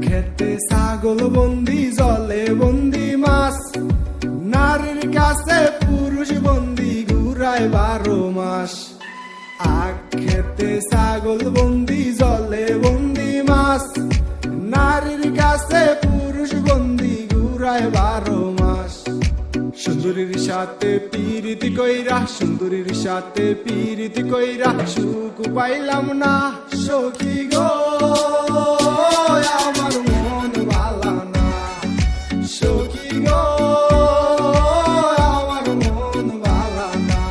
খেতে ছাগল বন্দি, জলে বন্দি মাছ, নারীর কাছে পুরুষ বন্দি, ঘুরায় 12 মাস। আখ খেতে ছাগল বন্দি, জলে বন্দি মাছ, নারীর কাছে পুরুষ বন্দি, ঘুরায় 12 মাস। সুন্দরীর সাথে পীড়িত কইরা, সুন্দরীর সাথে পীড়িত কইরা, সুখ পাইলাম না সখী গো, আমার মন ভালা না সখী গো, আমার মন ভালা না।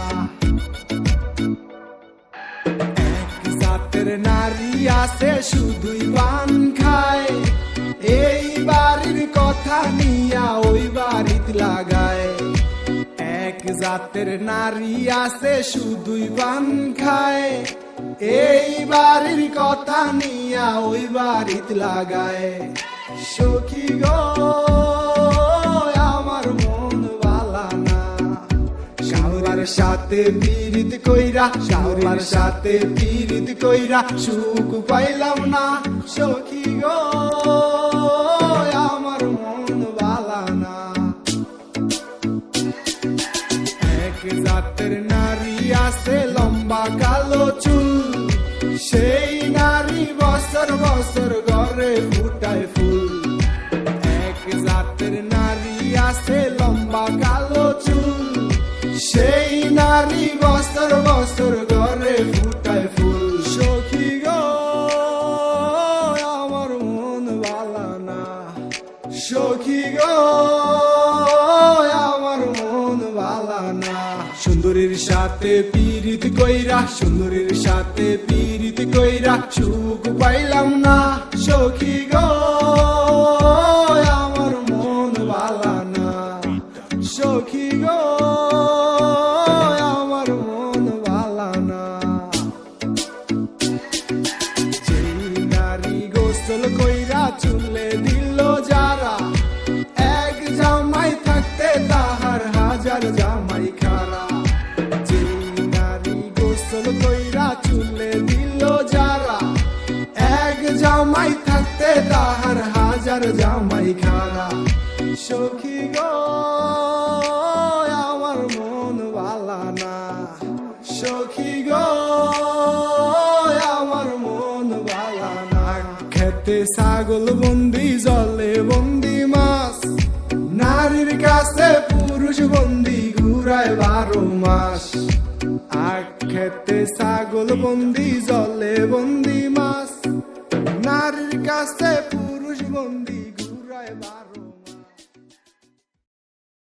এক জাতের নারী আছে শুধুই পান খায়, এই বাড়ির কথা নিয়া ওই বাড়িত লাগায়। এক জাতের নারী আছে শুধুই পান খায়, এই বাড়ির কথা নিয়া ওই বাড়িত লাগায়। সখী গো, আমার মন ভালা না। শাওরার সাথে পীড়িত কইরা, শাওরার সাথে পীড়িত কইরা, সুখ পাইলাম না সখী গো, আমার মন ভালা না। এক জাতের নারী আছে লম্বা কালো চুল, সেই নারী বছর বছর ঘরে ফুটায় ফুল। এক জাতের নারী আছে লম্বা কালো চুল, সেই নারী বছর বছর ঘরে ফুটায় ফুল। সখী গো, আমার মন ভালা না সখী গো, আমার মন ভালা না। সুন্দরীর সাথে পীড়িত কইরা, সুন্দরীর সাথে পীড়িত কইরা, সুখ পাইলাম না সখী গো, আমার মন ভালা না সখী গো, আমার মন ভালা না। যেই নারী গোসল কইরা চুলে দিল যারা, এক জামাই থাকতে তাহার হাজার জামাই খারা। যেই নারী গোসল কইরা চুলে দিল যারা, এক জামাই থাকতে তাহার হাজার জামাই খারা। সখী গো, আমার মন ভালা না সখী গো, আমার মন ভালা না। খেতে ছাগল বন্দি, জলে বন্দি মাছ, নারীর কাছে পুরুষ বন্দি, ঘুরায় 12 মাস। আখ খেতে ছাগল বন্দি, জলে বন্দি মাছ, নারীর কাছে পুরুষ বন্দি, ঘুরায় 12